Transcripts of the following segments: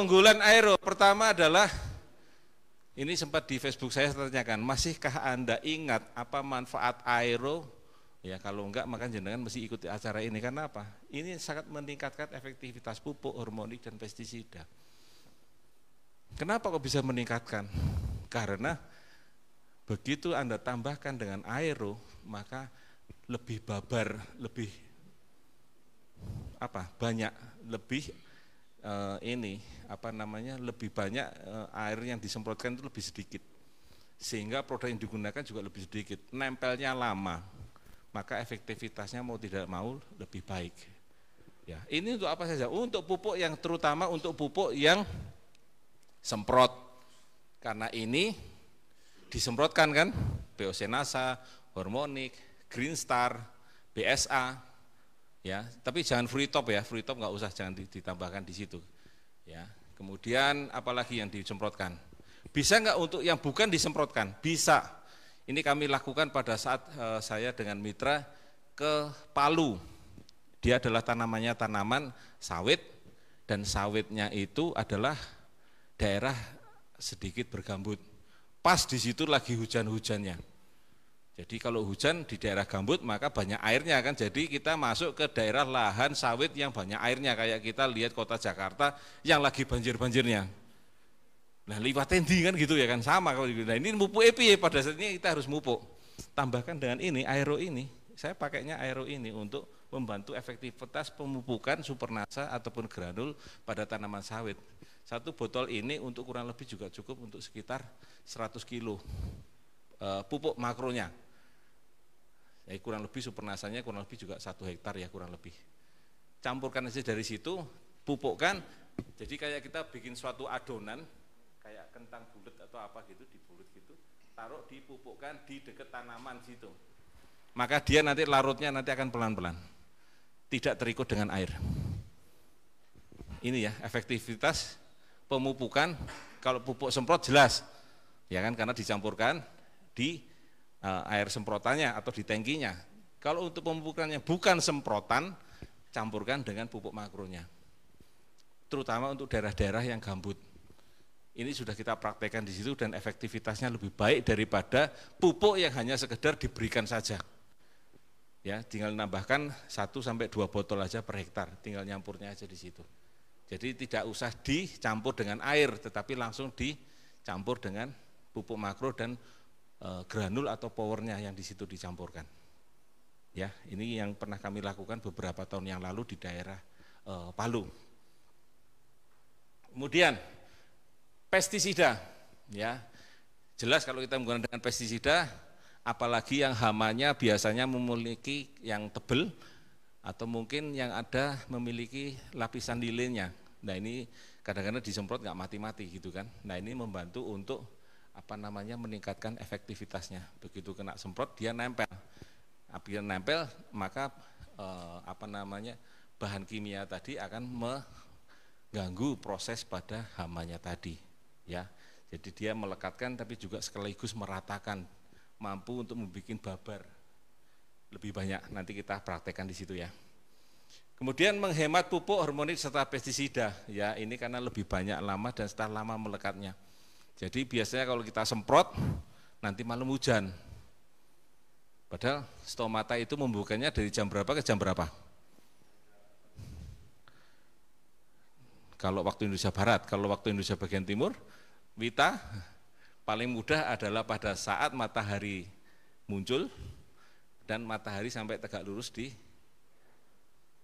Keunggulan aero pertama adalah, ini sempat di Facebook saya tanyakan, masihkah Anda ingat apa manfaat aero? Ya kalau enggak maka jenengan mesti ikuti acara ini. Karena apa? Ini sangat meningkatkan efektivitas pupuk, hormonik dan pestisida. Kenapa kok bisa meningkatkan? Karena begitu Anda tambahkan dengan aero, maka lebih babar, lebih banyak, lebih lebih banyak air yang disemprotkan itu lebih sedikit, sehingga produk yang digunakan juga lebih sedikit, nempelnya lama, maka efektivitasnya mau tidak mau lebih baik. Ya, ini untuk apa saja? Untuk pupuk yang terutama untuk pupuk yang semprot, karena ini disemprotkan kan, Biosenasa, Hormonik, Green Star, BSA. Ya, tapi jangan free top ya, free top nggak usah, jangan ditambahkan di situ. Ya, kemudian apalagi yang disemprotkan? Bisa nggak untuk yang bukan disemprotkan? Bisa. Ini kami lakukan pada saat saya dengan mitra ke Palu. Dia adalah tanaman sawit, dan sawitnya itu adalah daerah sedikit bergambut. Pas di situ lagi hujan-hujannya. Jadi kalau hujan di daerah gambut maka banyak airnya kan, jadi kita masuk ke daerah lahan sawit yang banyak airnya, kayak kita lihat kota Jakarta yang lagi banjir-banjirnya. Nah liwat tendi kan gitu ya kan, sama kalau gitu. Nah ini pupuk EPI pada saat ini kita harus mupuk. Tambahkan dengan ini, aero ini, saya pakainya aero ini untuk membantu efektivitas pemupukan supernasa ataupun granul pada tanaman sawit. Satu botol ini untuk kurang lebih juga cukup untuk sekitar 100 kilo pupuk makronya. Kurang lebih supernasanya kurang lebih juga 1 hektar ya kurang lebih. Campurkan aja dari situ, pupukkan. Jadi kayak kita bikin suatu adonan, kayak kentang bulat atau apa gitu, dibulut gitu, taruh dipupukkan di dekat tanaman situ. Maka dia nanti larutnya nanti akan pelan-pelan, tidak terikut dengan air. Ini ya efektivitas pemupukan. Kalau pupuk semprot jelas, ya kan, karena dicampurkan di air semprotannya atau di tangkinya. Kalau untuk pemupukannya bukan semprotan, campurkan dengan pupuk makronya. Terutama untuk daerah-daerah yang gambut. Ini sudah kita praktekkan di situ dan efektivitasnya lebih baik daripada pupuk yang hanya sekedar diberikan saja. Ya, tinggal nambahkan 1-2 botol aja per hektar, tinggal nyampurnya aja di situ. Jadi tidak usah dicampur dengan air, tetapi langsung dicampur dengan pupuk makro dan granul atau powernya yang di situ dicampurkan. Ya, ini yang pernah kami lakukan beberapa tahun yang lalu di daerah Palu. Kemudian pestisida, ya jelas kalau kita menggunakan pestisida, apalagi yang hamanya biasanya memiliki yang tebal atau mungkin yang ada memiliki lapisan lilinnya. Nah ini kadang-kadang disemprot nggak mati-mati gitu kan. Nah ini membantu untuk meningkatkan efektivitasnya. Begitu kena semprot dia nempel. Apabila nempel maka bahan kimia tadi akan mengganggu proses pada hamanya tadi. Ya, jadi dia melekatkan tapi juga sekaligus meratakan, mampu untuk membuat babar lebih banyak. Nanti kita praktekkan di situ ya. Kemudian menghemat pupuk, hormonik serta pestisida. Ya ini karena lebih banyak lama dan setelah lama melekatnya. Jadi biasanya kalau kita semprot nanti malam hujan. Padahal stomata itu membukanya dari jam berapa ke jam berapa? Kalau waktu Indonesia Barat, kalau waktu Indonesia bagian timur, Wita paling mudah adalah pada saat matahari muncul dan matahari sampai tegak lurus di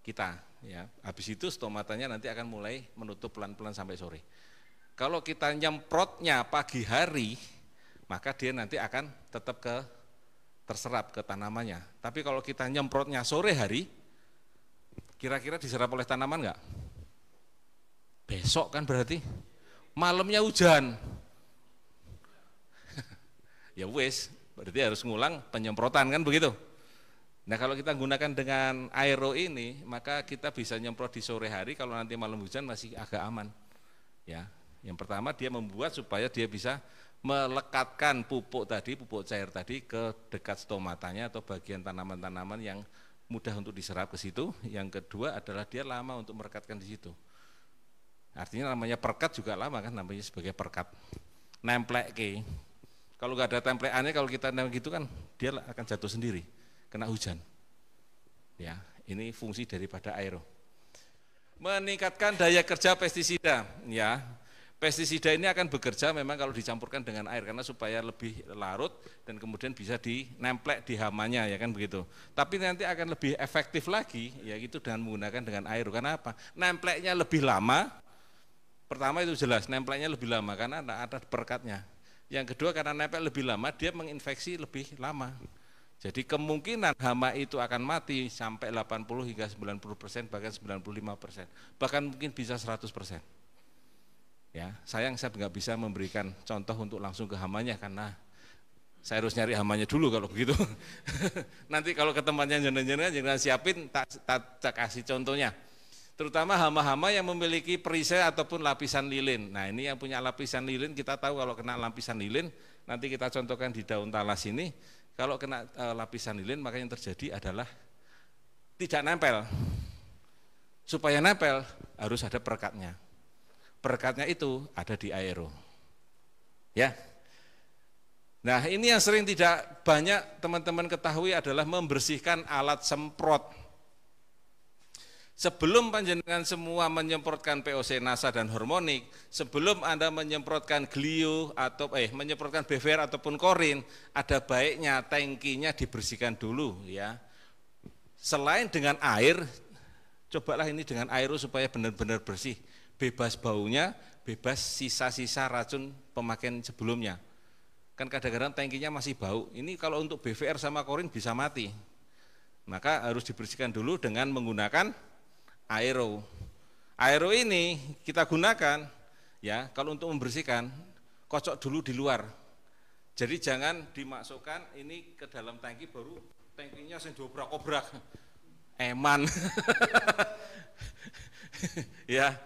kita. Ya, habis itu stomatanya nanti akan mulai menutup pelan-pelan sampai sore. Kalau kita nyemprotnya pagi hari, maka dia nanti akan tetap terserap ke tanamannya. Tapi kalau kita nyemprotnya sore hari, kira-kira diserap oleh tanaman enggak? Besok kan berarti malamnya hujan. Ya wes, berarti harus ngulang penyemprotan kan begitu. Nah kalau kita gunakan dengan aero ini, maka kita bisa nyemprot di sore hari, kalau nanti malam hujan masih agak aman. Ya. Yang pertama dia membuat supaya dia bisa melekatkan pupuk cair tadi ke dekat stomatanya atau bagian tanaman-tanaman yang mudah untuk diserap ke situ. Yang kedua adalah dia lama untuk merekatkan di situ. Artinya namanya perkat juga lama kan, namanya sebagai perkat. Nemplek ke. Kalau nggak ada templeannya, kalau kita nempel gitu kan dia akan jatuh sendiri, kena hujan. Ya, ini fungsi daripada aero. Meningkatkan daya kerja pestisida, ya. Pestisida ini akan bekerja memang kalau dicampurkan dengan air karena supaya lebih larut dan kemudian bisa dinemplek di hamanya, ya kan begitu. Tapi nanti akan lebih efektif lagi, ya itu dengan menggunakan dengan air. Karena apa? Nempleknya lebih lama. Pertama itu jelas, nempleknya lebih lama karena ada perekatnya. Yang kedua karena nempel lebih lama, dia menginfeksi lebih lama. Jadi kemungkinan hama itu akan mati sampai 80 hingga 90%, bahkan 95%, bahkan mungkin bisa 100%. Ya, sayang saya nggak bisa memberikan contoh untuk langsung ke hamanya karena saya harus nyari hamanya dulu kalau begitu. Nanti kalau ke tempatnya jenengan siapin, tak kasih contohnya. Terutama hama-hama yang memiliki perisai ataupun lapisan lilin. Nah ini yang punya lapisan lilin, kita tahu kalau kena lapisan lilin, nanti kita contohkan di daun talas ini, kalau kena lapisan lilin maka yang terjadi adalah tidak nempel. Supaya nempel harus ada perekatnya. Perekatnya itu ada di aero. Ya. Nah ini yang sering tidak banyak teman-teman ketahui adalah membersihkan alat semprot. Sebelum panjenengan semua menyemprotkan POC, NASA dan hormonik, sebelum Anda menyemprotkan glio atau menyemprotkan BVR ataupun korin, ada baiknya tangkinya dibersihkan dulu ya. Selain dengan air, cobalah ini dengan air supaya benar-benar bersih, bebas baunya, bebas sisa-sisa racun pemakaian sebelumnya. Kan kadang-kadang tangkinya masih bau. Ini kalau untuk BVR sama korin bisa mati. Maka harus dibersihkan dulu dengan menggunakan aero. Aero ini kita gunakan ya kalau untuk membersihkan, kocok dulu di luar. Jadi jangan dimasukkan ini ke dalam tangki baru tangkinya sing diobrak-obrak. Eman. Ya,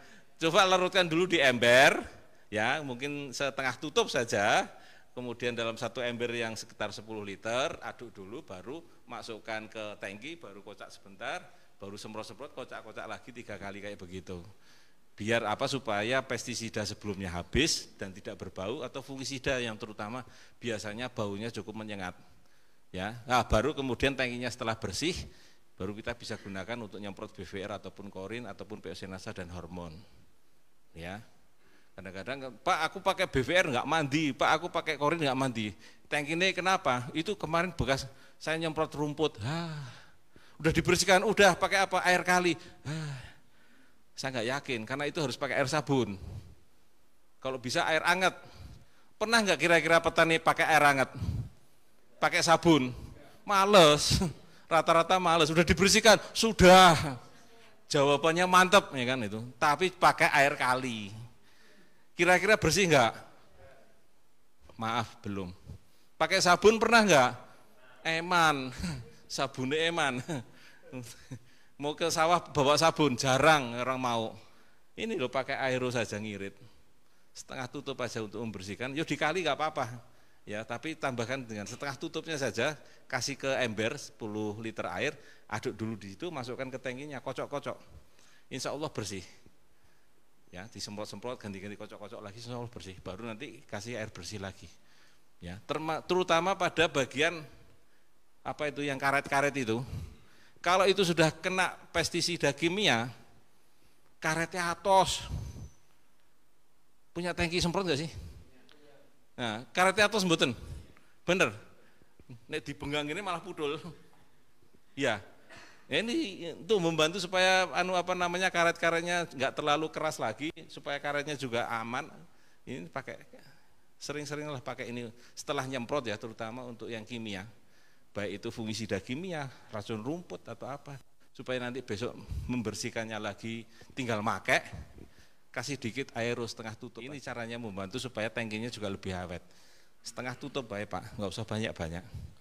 coba larutkan dulu di ember ya, mungkin setengah tutup saja. Kemudian dalam satu ember yang sekitar 10 liter, aduk dulu baru masukkan ke tangki, baru kocak sebentar, baru semprot-semprot, kocak-kocak lagi 3 kali kayak begitu. Biar apa? Supaya pestisida sebelumnya habis dan tidak berbau, atau fungisida yang terutama biasanya baunya cukup menyengat. Ya, nah, baru kemudian tangkinya setelah bersih, baru kita bisa gunakan untuk nyemprot BVR ataupun korin ataupun POC, NASA dan hormon. Ya. Kadang-kadang, Pak aku pakai BVR nggak mandi, Pak aku pakai korin nggak mandi. Tangki ini kenapa? Itu kemarin bekas saya nyemprot rumput. Udah dibersihkan, udah pakai apa? Air kali. Saya nggak yakin, karena itu harus pakai air sabun. Kalau bisa air hangat. Pernah nggak kira-kira petani pakai air hangat? Pakai sabun? Males. Rata-rata males. Sudah dibersihkan, sudah. Jawabannya mantep, ya kan itu. Tapi pakai air kali. Kira-kira bersih enggak? Maaf, belum. Pakai sabun pernah enggak? Eman, sabunnya eman. Mau ke sawah bawa sabun, jarang orang mau. Ini loh pakai aero saja ngirit. Setengah tutup aja untuk membersihkan, yuk dikali enggak apa-apa. Ya, tapi tambahkan dengan setengah tutupnya saja, kasih ke ember 10 liter air, aduk dulu di situ, masukkan ke tangkinya, kocok-kocok. Insya Allah bersih. Ya, disemprot-semprot, ganti-ganti kocok-kocok lagi, insya Allah bersih. Baru nanti kasih air bersih lagi. Ya, terutama pada bagian apa itu yang karet-karet itu. Kalau itu sudah kena pestisida kimia, karetnya atos. Punya tangki semprot enggak sih? Nah, karetnya atos mboten. Bener. Nek dibenggang ini malah pudul. Ya. Ini untuk membantu supaya karet-karetnya nggak terlalu keras lagi, supaya karetnya juga aman. Ini pakai sering-seringlah pakai ini setelah nyemprot ya, terutama untuk yang kimia. Baik itu fungisida kimia, racun rumput atau apa, supaya nanti besok membersihkannya lagi tinggal pakai, kasih dikit aero setengah tutup. Ini caranya membantu supaya tangkinya juga lebih awet. Setengah tutup baik Pak, nggak usah banyak-banyak.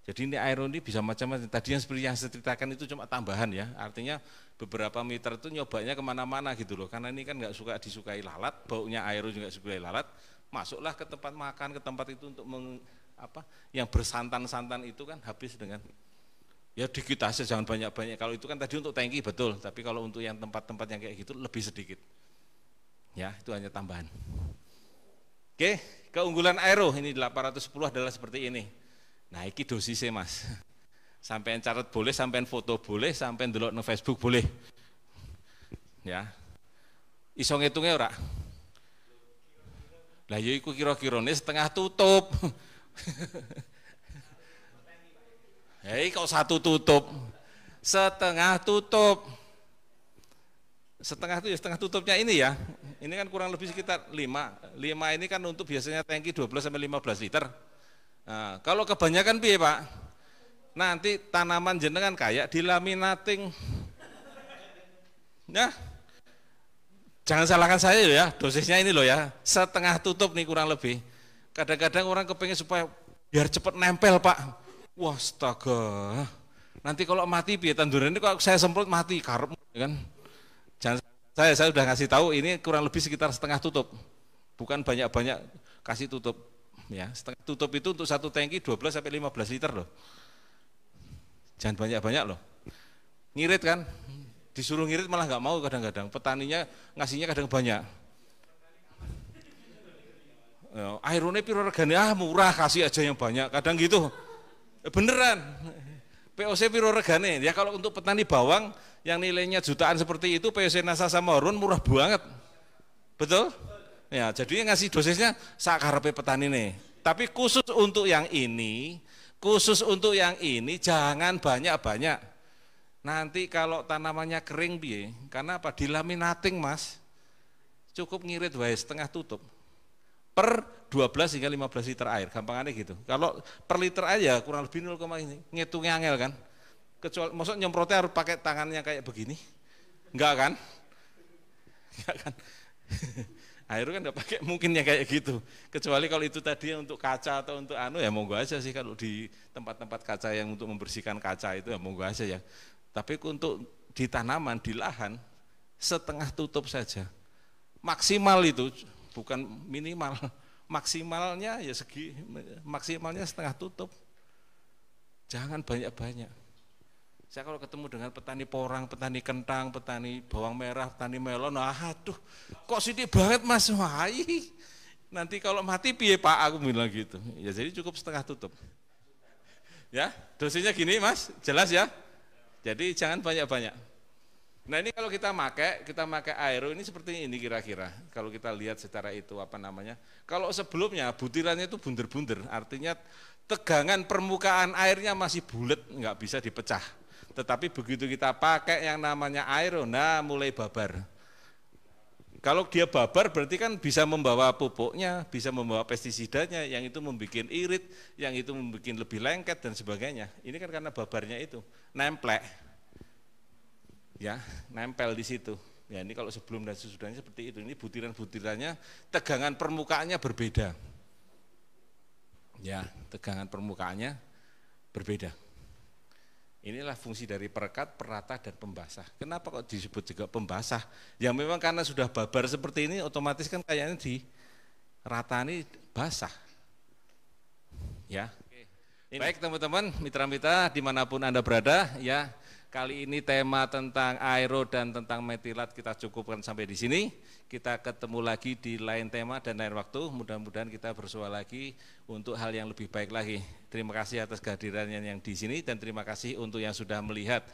Jadi ini aero ini bisa macam-macam. Tadi yang seperti yang saya ceritakan itu cuma tambahan ya. Artinya beberapa meter itu nyobanya kemana-mana gitu loh. Karena ini kan nggak suka disukai lalat, baunya aero juga disukai lalat. Masuklah ke tempat makan, ke tempat itu untuk yang bersantan-santan itu kan habis dengan ya dikit aja, jangan banyak-banyak. Kalau itu kan tadi untuk tangki betul, tapi kalau untuk yang tempat-tempat yang kayak gitu lebih sedikit. Ya, itu hanya tambahan. Oke, keunggulan aero ini 810 adalah seperti ini. Nah, iki dosisnya Mas. Sampean catat boleh, sampean foto boleh, sampean delok nang Facebook boleh. Ya. Iso ngitungnya ora? Lah ya iku kira-kirane setengah tutup. Hei kok satu tutup? Setengah tutup. Setengah itu ya setengah tutupnya ini ya. Ini kan kurang lebih sekitar 5. 5 ini kan untuk biasanya tangki 12 sampai 15 liter. Nah, kalau kebanyakan piye, Pak? Nanti tanaman jenengan kayak dilaminating. Ya. Jangan salahkan saya ya, dosisnya ini loh ya. Setengah tutup nih kurang lebih. Kadang-kadang orang kepengen supaya biar cepat nempel, Pak. Wah, astaga. Nanti kalau mati piye tanduran ini kalau saya semprot mati karep kan. Jangan, saya sudah ngasih tahu ini kurang lebih sekitar setengah tutup, bukan banyak-banyak kasih tutup, ya setengah tutup itu untuk satu tangki 12 sampai 15 liter loh, jangan banyak-banyak loh, ngirit kan, disuruh ngirit malah nggak mau kadang-kadang, petaninya ngasihnya kadang banyak, airone piro regane murah kasih aja yang banyak, kadang gitu, beneran. POC piro regane? Ya kalau untuk petani bawang yang nilainya jutaan seperti itu POC Nasa sama Hormon murah banget. Betul? Ya, jadi ngasih dosisnya sakarepe petani nih. Tapi khusus untuk yang ini, jangan banyak-banyak. Nanti kalau tanamannya kering piye? Karena apa? Dilaminating, Mas. Cukup ngirit wae setengah tutup. Per 12 hingga 15 liter air, gampangannya gitu. Kalau per liter aja kurang lebih 0, ini ngitungnya angel kan. Kecuali maksud nyemprotnya harus pakai tangannya kayak begini. Enggak kan? Enggak kan? Air kan enggak pakai mungkinnya kayak gitu. Kecuali kalau itu tadi untuk kaca atau untuk ya monggo aja sih kalau di tempat-tempat kaca yang untuk membersihkan kaca itu ya monggo aja ya. Tapi untuk di tanaman, di lahan setengah tutup saja. Maksimal itu bukan minimal, maksimalnya ya maksimalnya setengah tutup. Jangan banyak-banyak. Saya kalau ketemu dengan petani porang, petani kentang, petani bawang merah, petani melon, aduh, kok sidik banget Mas, wah, nanti kalau mati piye Pak, aku bilang gitu. Ya jadi cukup setengah tutup. Ya, dosisnya gini Mas, jelas ya. Jadi jangan banyak-banyak. Nah ini kalau kita pakai aero ini seperti ini kira-kira. Kalau kita lihat secara itu kalau sebelumnya butirannya itu bunder-bunder, artinya tegangan permukaan airnya masih bulat, nggak bisa dipecah. Tetapi begitu kita pakai yang namanya aero, nah mulai babar. Kalau dia babar berarti kan bisa membawa pupuknya, bisa membawa pestisidanya, yang itu membuat irit, yang itu membuat lebih lengket dan sebagainya. Ini kan karena babarnya itu, nemplek. Ya, nempel di situ. Ya, ini kalau sebelum dan sesudahnya seperti itu. Ini butiran-butirannya tegangan permukaannya berbeda. Ya, tegangan permukaannya berbeda. Inilah fungsi dari perekat, perata dan pembasah. Kenapa kok disebut juga pembasah? Ya memang karena sudah babar seperti ini otomatis kan kayaknya di rata ini basah. Ya. Baik teman-teman, mitra-mitra dimanapun Anda berada, ya. Kali ini tema tentang aero dan tentang metilat kita cukupkan sampai di sini. Kita ketemu lagi di lain tema dan lain waktu. Mudah-mudahan kita bersua lagi untuk hal yang lebih baik lagi. Terima kasih atas kehadirannya yang di sini dan terima kasih untuk yang sudah melihat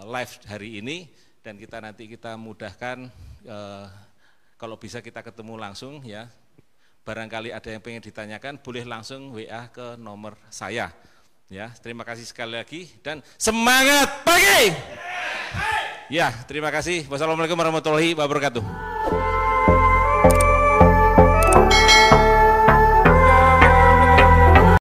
live hari ini. Dan nanti kita mudahkan kalau bisa kita ketemu langsung ya. Barangkali ada yang pengen ditanyakan boleh langsung WA ke nomor saya. Ya, terima kasih sekali lagi dan semangat pagi. Ya, terima kasih. Wassalamualaikum warahmatullahi wabarakatuh.